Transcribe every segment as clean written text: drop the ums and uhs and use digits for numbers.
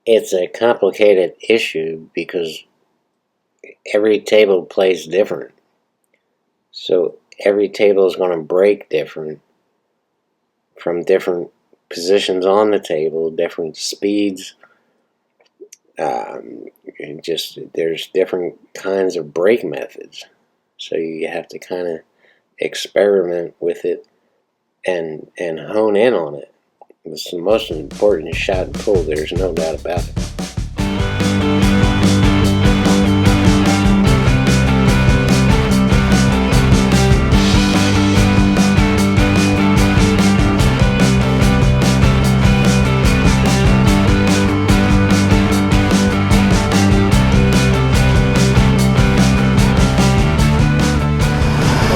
it's a complicated issue because every table plays different. So every table is going to break different from different positions on the table, different speeds. There's different kinds of break methods. So you have to kind of experiment with it and hone in on it. It's the most important shot and pull, there's no doubt about it.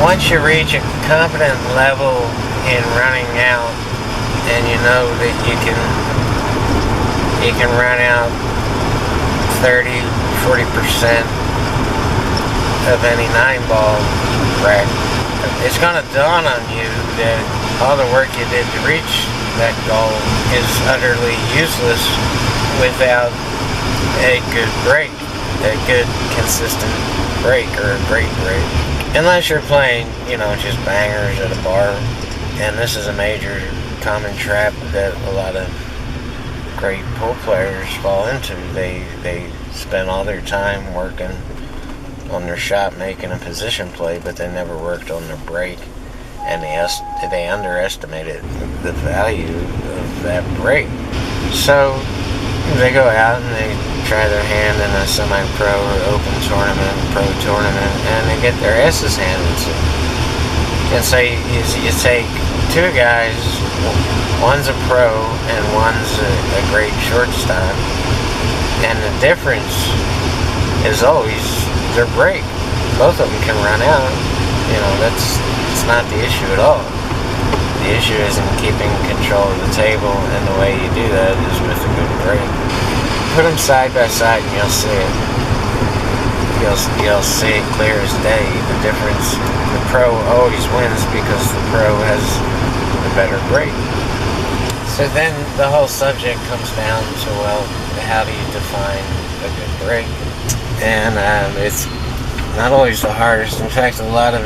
Once you reach a competent level in running out, and you know that you can run out 30-40% of any 9-ball rack, it's going to dawn on you that all the work you did to reach that goal is utterly useless without a good break, a good consistent break, or a great break. Unless you're playing, just bangers at a bar. And this is a major common trap that a lot of great pool players fall into. They spend all their time working on their shot, making a position play, but they never worked on their break. And they underestimated the value of that break. So they go out and they try their hand in a semi-pro or open tournament, pro tournament, and they get their asses handed to them. And so you take two guys, one's a pro and one's a great shortstop, and the difference is always their break. Both of them can run out. It's not the issue at all. The issue is in keeping control of the table, and the way you do that is with a good break. Put them side by side and you'll see it. You'll see it clear as day. The difference, the pro always wins because the pro has the better break. So then the whole subject comes down to, how do you define a good break? And it's not always the hardest. In fact, a lot of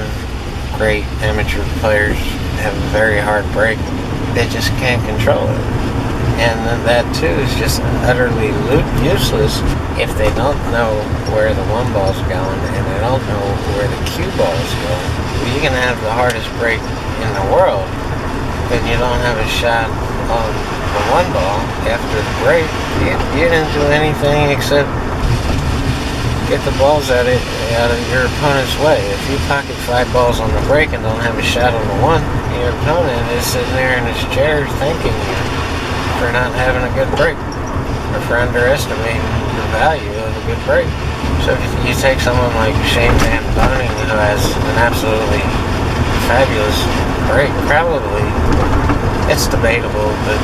great amateur players have a very hard break. They just can't control it. And that too is just utterly useless if they don't know where the 1 ball's going and they don't know where the cue ball is going. You can have the hardest break in the world, then you don't have a shot on the 1 ball after the break. You didn't do anything except get the balls out of your opponent's way. If you pocket 5 balls on the break and don't have a shot on the 1, your opponent is sitting there in his chair thanking you for not having a good break, or for underestimating the value of a good break. So if you take someone like Shane Van Boening, who has an absolutely fabulous break, probably it's debatable, but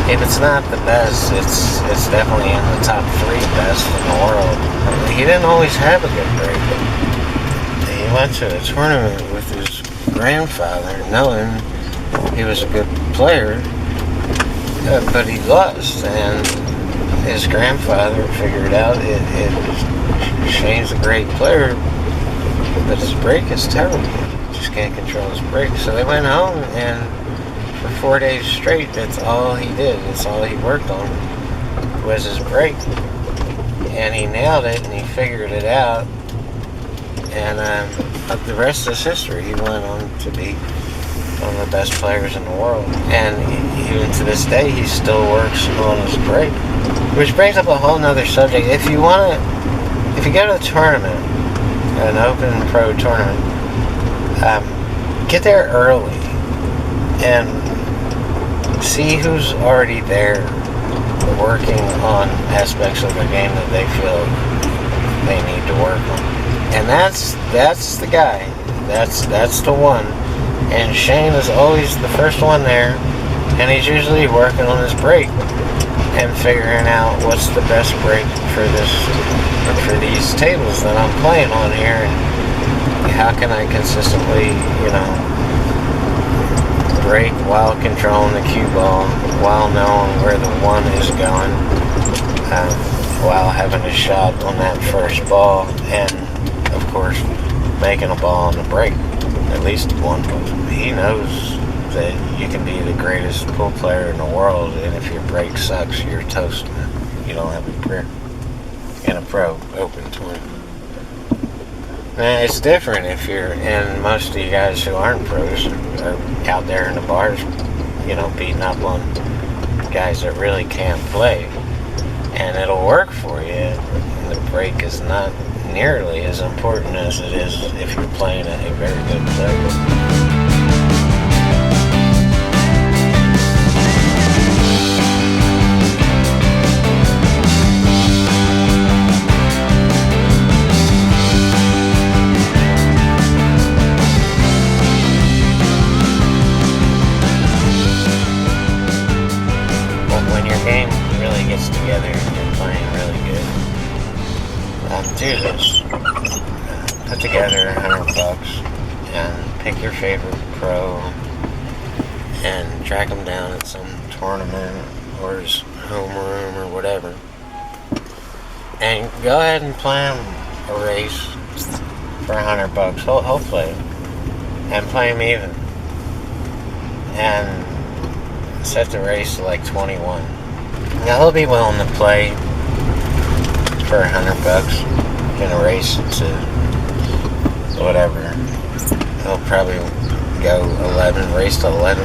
if it's not the best, it's definitely in the top 3 best in the world. He didn't always have a good break. He went to a tournament with his grandfather, knowing he was a good player, but he lost, and his grandfather figured out Shane's a great player, but his break is terrible. He just can't control his break. So they went home, and for 4 days straight, that's all he did. That's all he worked on was his break. And he nailed it, and he figured it out. And the rest is history. He went on to be one of the best players in the world. And even to this day, he still works on his break. Which brings up a whole nother subject. If you go to a tournament, an open pro tournament, get there early and see who's already there working on aspects of the game that they feel they need to work on. And that's the guy. That's the one. And Shane is always the first one there, and he's usually working on his break and figuring out what's the best break for these tables that I'm playing on here, and how can I consistently, break while controlling the cue ball, while knowing where the 1 is going, um, while having a shot on that first ball, and of course making a ball on the break, at least one. He knows that you can be the greatest pool player in the world, and if your break sucks, you're toast. You don't have a prayer in a pro open tournament. Now, it's different if you're, and most of you guys who aren't pros are out there in the bars, beating up on guys that really can't play. And it'll work for you. And the break is not nearly as important as it is if you're playing a very good player. Game really gets together and you're playing really good. Do this. Put together $100 and pick your favorite pro and track them down at some tournament or his homeroom or whatever. And go ahead and plan a race for $100. He'll play and play him even. And set the race to like 21. Now he'll be willing to play for $100 in a race to whatever. He'll probably go 11, race to 11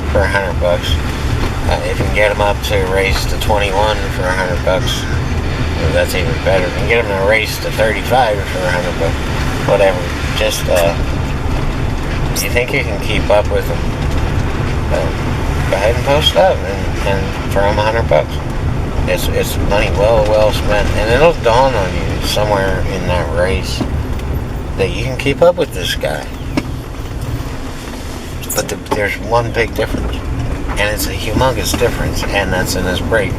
for $100. If you can get him up to a race to 21 for $100, well, that's even better. If you can get him to a race to 35 for $100, whatever. Just you think you can keep up with him? Go ahead and post up and for him $100. It's money well spent, and it'll dawn on you somewhere in that race that you can keep up with this guy. But there's one big difference, and it's a humongous difference, and that's in his break.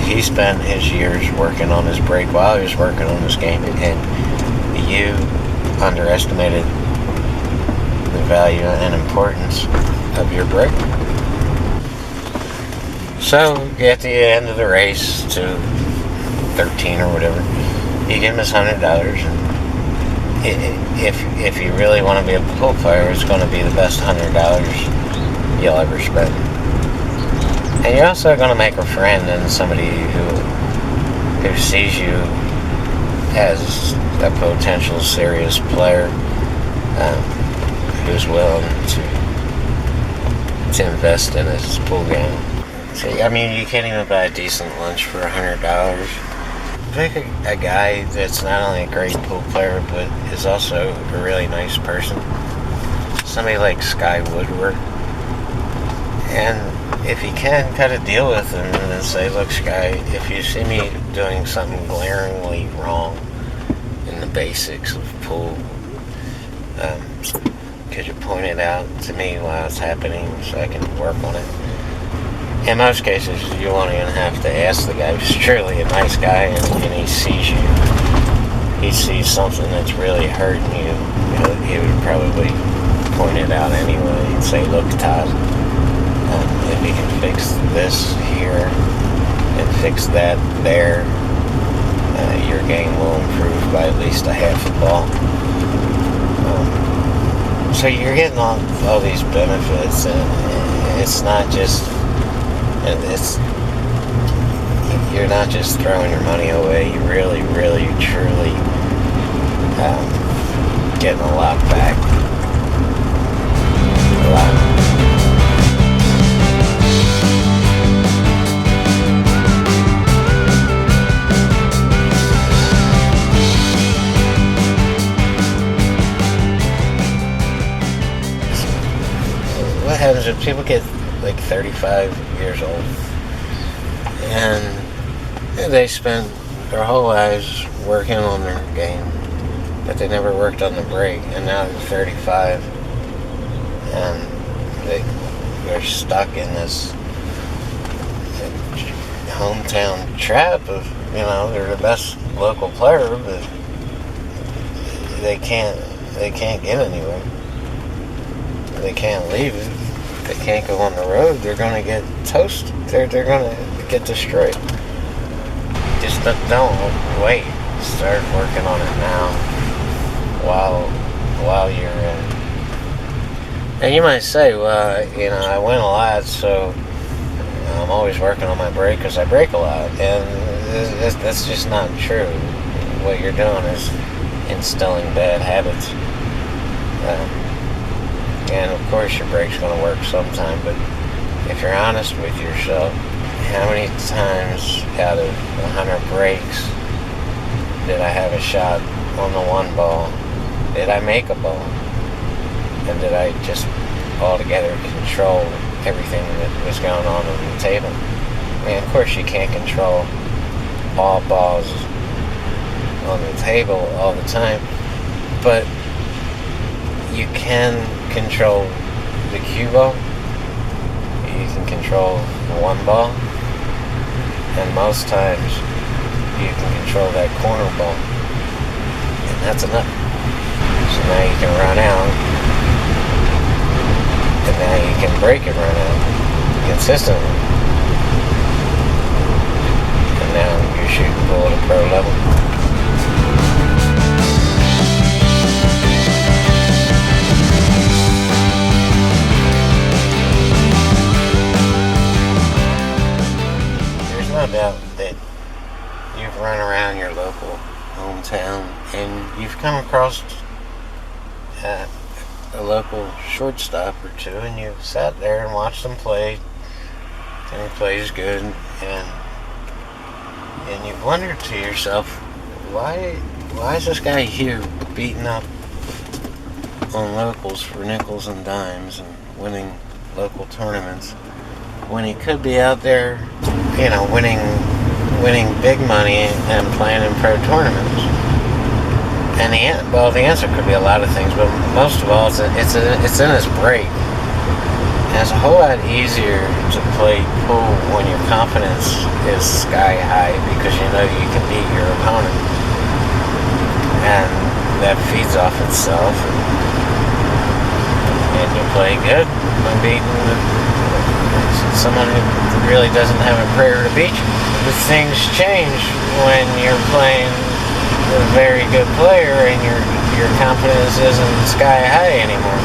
He spent his years working on his break while he was working on his game, and you underestimated the value and importance of your break. So, at the end of the race to 13 or whatever, you give him his $100, and if you really want to be a pool player, it's going to be the best $100 you'll ever spend. And you're also going to make a friend and somebody who sees you as a potential serious player, who's willing to invest in his pool game. See, I mean, you can't even buy a decent lunch for $100. Pick a guy that's not only a great pool player, but is also a really nice person. Somebody like Sky Woodward. And if you can, cut a deal with him and then say, look, Sky, if you see me doing something glaringly wrong in the basics of pool, could you point it out to me while it's happening so I can work on it? In most cases, you won't even have to ask the guy. He's truly a nice guy, and he sees you. He sees something that's really hurting you. He would probably point it out anyway. He'd say, look, Todd, if you can fix this here and fix that there, your game will improve by at least a half a ball. So you're getting all these benefits, and it's not just... you're not just throwing your money away. You really, really, truly getting a lot back. A lot. What happens if people get like 35 years old and they spent their whole lives working on their game, but they never worked on the break, and now they're 35 and they're stuck in this hometown trap of, they're the best local player, but they can't get anywhere. They can't leave it. They can't go on the road. They're going to get toasted. They're going to get destroyed. But don't wait. Start working on it now while you're in. And you might say, well, I win a lot, so I'm always working on my brake because I brake a lot. And that's just not true. What you're doing is instilling bad habits. And of course your brake's going to work sometime, but if you're honest with yourself, how many times out of 100 brakes did I have a shot on the one ball? Did I make a ball? And did I just altogether control everything that was going on the table? I mean, of course you can't control all balls on the table all the time, but you can control the cue ball, you can control the one ball, and most times you can control that corner ball, and that's enough. So now you can run out, and now you can break and run out consistently, and now you're shooting bull at a pro level. No doubt that you've run around your local hometown and you've come across a local shortstop or two, and you've sat there and watched them play, and he plays good, and you've wondered to yourself, why is this guy here beating up on locals for nickels and dimes and winning local tournaments when he could be out there, winning big money and playing in pro tournaments? And the answer could be a lot of things, but most of all, it's in his break. And it's a whole lot easier to play pool when your confidence is sky high because you know you can beat your opponent, and that feeds off itself. And you play good when beating someone who really doesn't have a prayer to beat you. But things change when you're playing a very good player and your confidence isn't sky high anymore.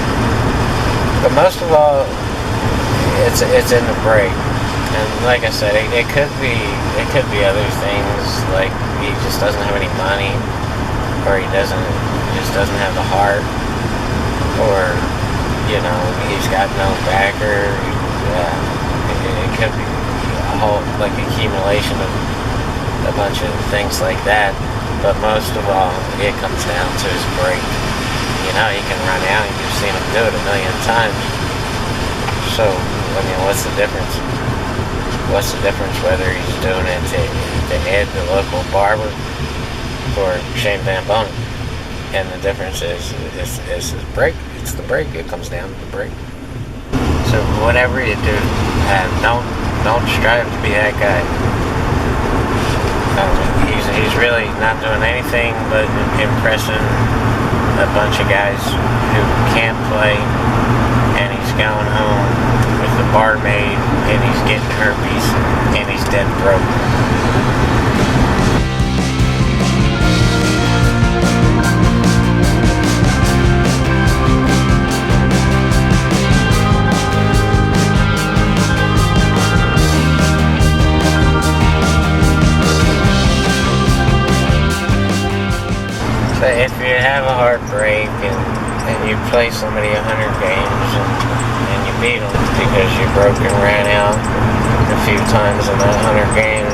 But most of all, it's in the break. And like I said, it could be other things, like he just doesn't have any money, or he just doesn't have the heart, or he's got no backer. It could be a whole accumulation of a bunch of things like that. But most of all, it comes down to his break. He can run out, and you've seen him do it a million times. So, what's the difference? What's the difference whether he's doing it to Ed, the local barber, or Shane Van Bonen? And the difference is his break. It's the break. It comes down to the break. So whatever you do, don't strive to be that guy. He's really not doing anything but impressing a bunch of guys who can't play, and he's going home with the barmaid, and he's getting herpes, and he's dead broke. So if you have a heartbreak and you play somebody 100 games and you beat them because you broke and ran out a few times in that 100 games,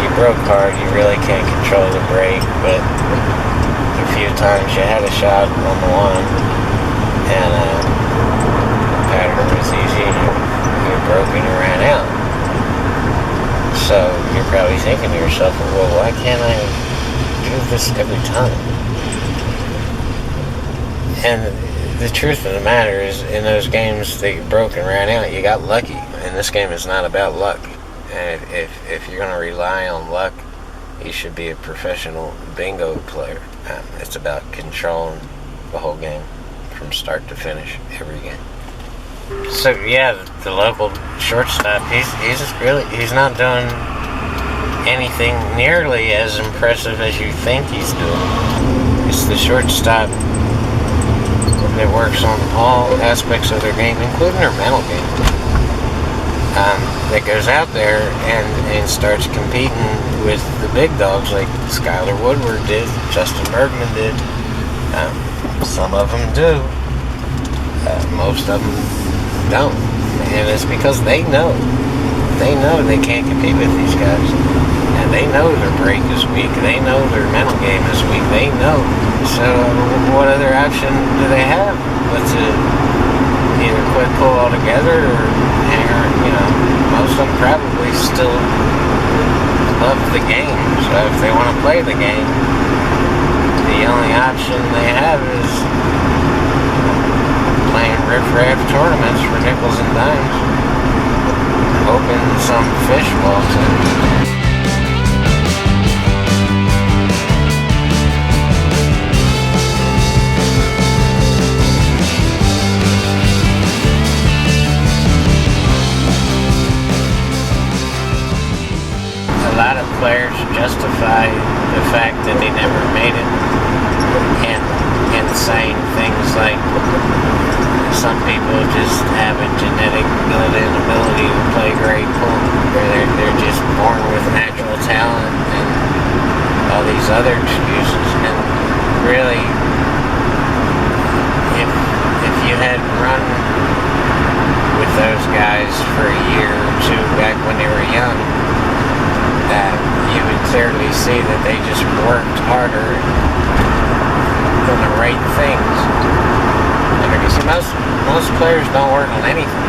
you broke hard, you really can't control the break, but a few times you had a shot on the one, and the pattern was easy, and you broke and you ran out. So you're probably thinking to yourself, well, why can't I do this every time? And the truth of the matter is, in those games that you broke and ran out, you got lucky. And this game is not about luck. And if you're going to rely on luck, you should be a professional bingo player. It's about controlling the whole game from start to finish, every game. So yeah, the local shortstop, he's not doing anything nearly as impressive as you think he's doing. It's the shortstop that works on all aspects of their game, including their mental game, that goes out there and starts competing with the big dogs like Skylar Woodward did, Justin Bergman did. Some of them do. Most of them don't. And it's because they know they can't compete with these guys. And they know their break is weak. They know their mental game is weak. They know. So what other option do they have but to either quit pull altogether or hang around, most of them probably still love the game. So if they want to play the game, the only option they have is playing riff-raff tournaments for nickels and dimes, hoping some fish walks in. A lot of players justify the fact that they never made it and saying things like some people just have a genetic inability to play great pool, or they're just born with natural talent and all these other excuses. And really, if you had run with those guys for a year or two back when they were young, you would clearly see that they just worked harder on the right things. And you see, most players don't work on anything.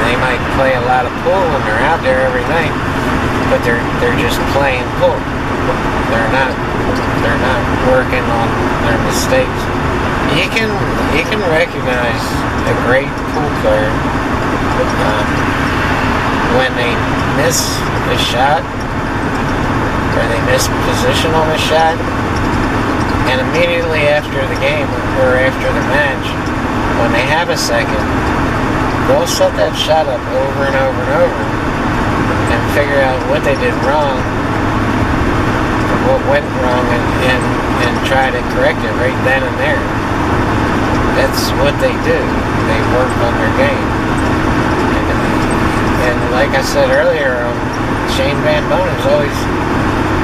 They might play a lot of pool when they're out there every night, but they're just playing pool. They're not working on their mistakes. You can recognize a great pool player when they miss a shot or they miss position on a shot, and immediately after the game or after the match, when they have a second, they'll set that shot up over and over and over and figure out what they did wrong or what went wrong and try to correct it right then and there. That's what they do. They work on their game. And like I said earlier, Shane Van Bonen is always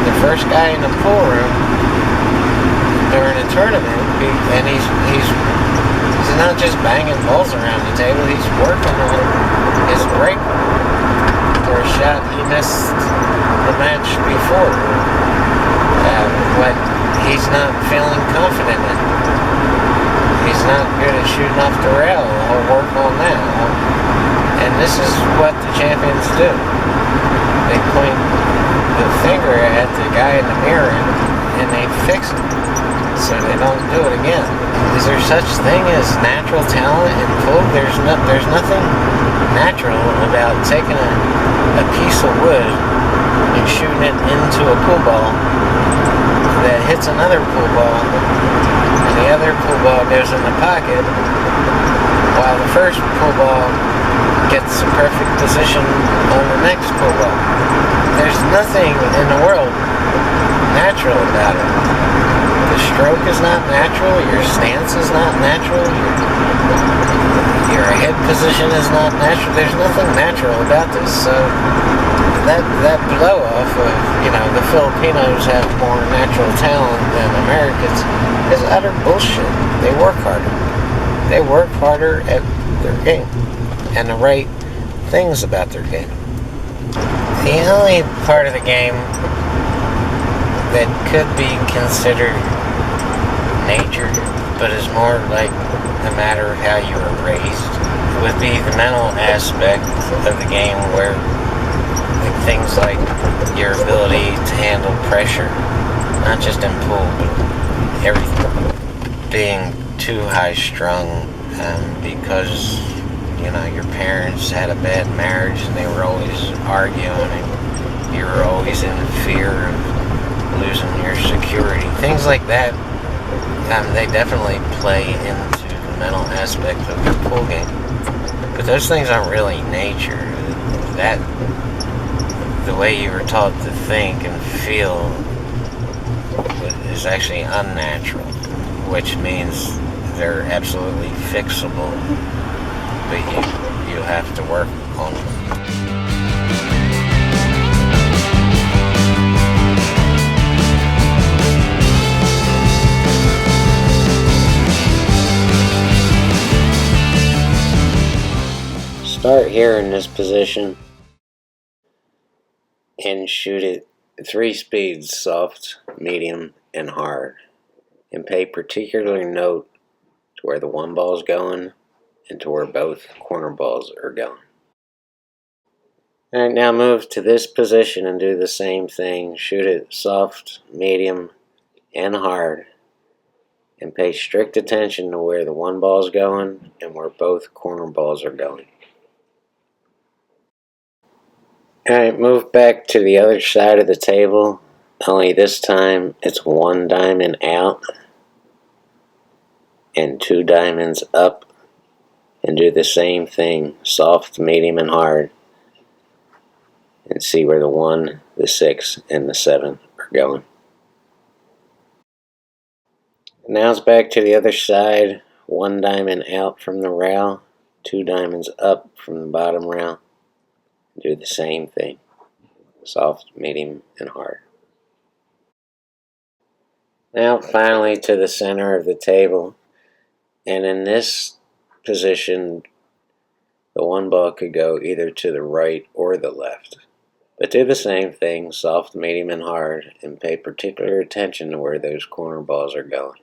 the first guy in the pool room during a tournament, and he's not just banging balls around the table. He's working on his break for a shot he missed the match before, but he's not feeling confident in. He's not good at shooting off the rail. He'll work on that. And this is what the champions do. They point the finger at the guy in the mirror and they fix it so they don't do it again. Is there such thing as natural talent in pool? There's nothing natural about taking a piece of wood and shooting it into a pool ball that hits another pool ball, and the other pool ball goes in the pocket while the first pool ball gets a perfect position on the next pool ball. There's nothing in the world natural about it. The stroke is not natural, your stance is not natural, your head position is not natural. There's nothing natural about this. So that blow off of, the Filipinos have more natural talent than Americans is utter bullshit. They work harder. They work harder at their game and the right things about their game. The only part of the game that could be considered nature, but is more like a matter of how you were raised, would be the mental aspect of the game, where things like your ability to handle pressure, not just in pool, but everything, being too high strung because your parents had a bad marriage and they were always arguing and you were always in fear of losing your security. Things like that, they definitely play into the mental aspect of your pool game. But those things aren't really nature. the way you were taught to think and feel is actually unnatural, which means they're absolutely fixable, but you have to work on them. Start here in this position and shoot it 3 speeds, soft, medium, and hard. And pay particular note to where the one ball's going and to where both corner balls are going. Alright, now move to this position and do the same thing. Shoot it soft, medium, and hard. And pay strict attention to where the one ball's going and where both corner balls are going. Alright, move back to the other side of the table, only this time it's 1 diamond out and 2 diamonds up, and do the same thing, soft, medium, and hard, and see where the 1, the 6, and the 7 are going. Now it's back to the other side, 1 diamond out from the rail, 2 diamonds up from the bottom rail. Do the same thing, soft, medium, and hard. Now finally to the center of the table, and in this position the one ball could go either to the right or the left. But do the same thing, soft, medium, and hard, and pay particular attention to where those corner balls are going.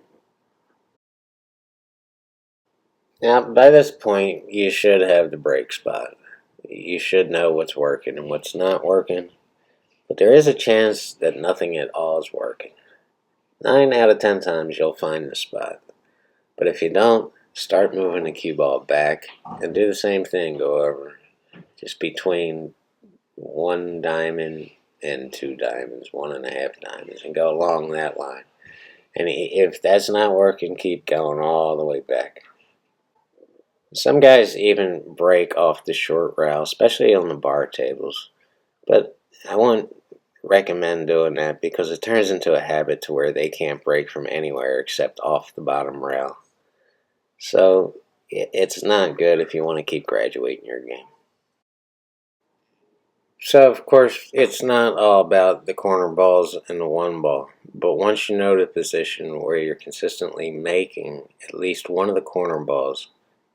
Now by this point you should have the break spot. You should know what's working and what's not working, but there is a chance that nothing at all is working. 9 out of 10 times you'll find the spot, but if you don't, start moving the cue ball back and do the same thing. Go over just between 1 diamond and 2 diamonds, 1.5 diamonds, and go along that line. And if that's not working, keep going all the way back. Some guys even break off the short rail, especially on the bar tables, but I wouldn't recommend doing that because it turns into a habit to where they can't break from anywhere except off the bottom rail. So it's not good if you want to keep graduating your game. So of course it's not all about the corner balls and the one ball, but once you know the position where you're consistently making at least one of the corner balls,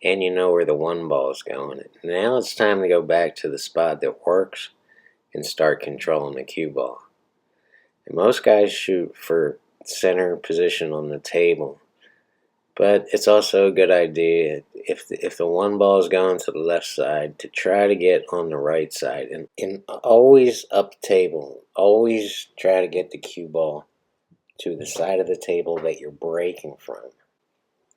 and you know where the one ball is going, now it's time to go back to the spot that works and start controlling the cue ball. And most guys shoot for center position on the table, but it's also a good idea if the one ball is going to the left side to try to get on the right side, and always up table. Always try to get the cue ball to the side of the table that you're breaking from.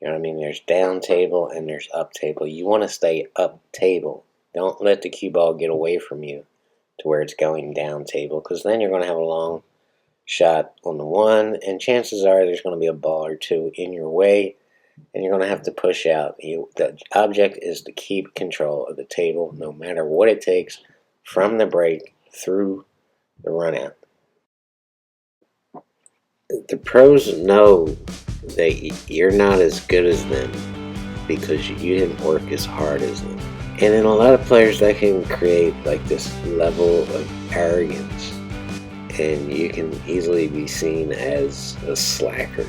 You know what I mean? There's down table and there's up table. You want to stay up table. Don't let the cue ball get away from you to where it's going down table, because then you're going to have a long shot on the one, and chances are there's going to be a ball or two in your way, and you're going to have to push out. The object is to keep control of the table no matter what it takes, from the break through the run out. The pros know that you're not as good as them because you didn't work as hard as them. And in a lot of players that can create like this level of arrogance, and you can easily be seen as a slacker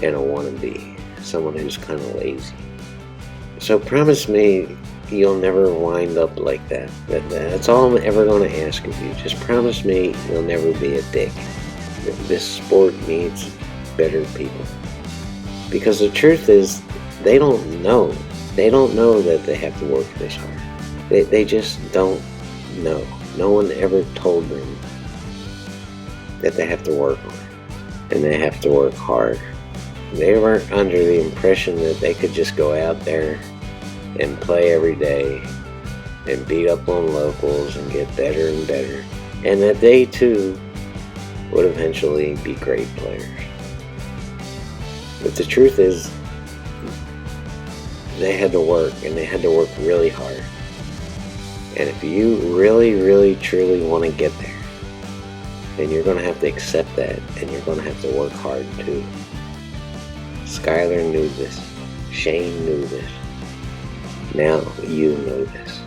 and a wannabe, someone who's kind of lazy. So promise me you'll never wind up like that. That's all I'm ever going to ask of you. Just promise me you'll never be a dick. This sport needs better people. Because the truth is, they don't know. They don't know that they have to work this hard. They just don't know. No one ever told them that they have to work on it. And they have to work hard. They weren't under the impression that they could just go out there and play every day and beat up on locals and get better and better. And that they too would eventually be great players. But the truth is, they had to work, and they had to work really hard. And if you really, really, truly want to get there, then you're going to have to accept that, and you're going to have to work hard too. Skylar knew this. Shane knew this. Now you know this.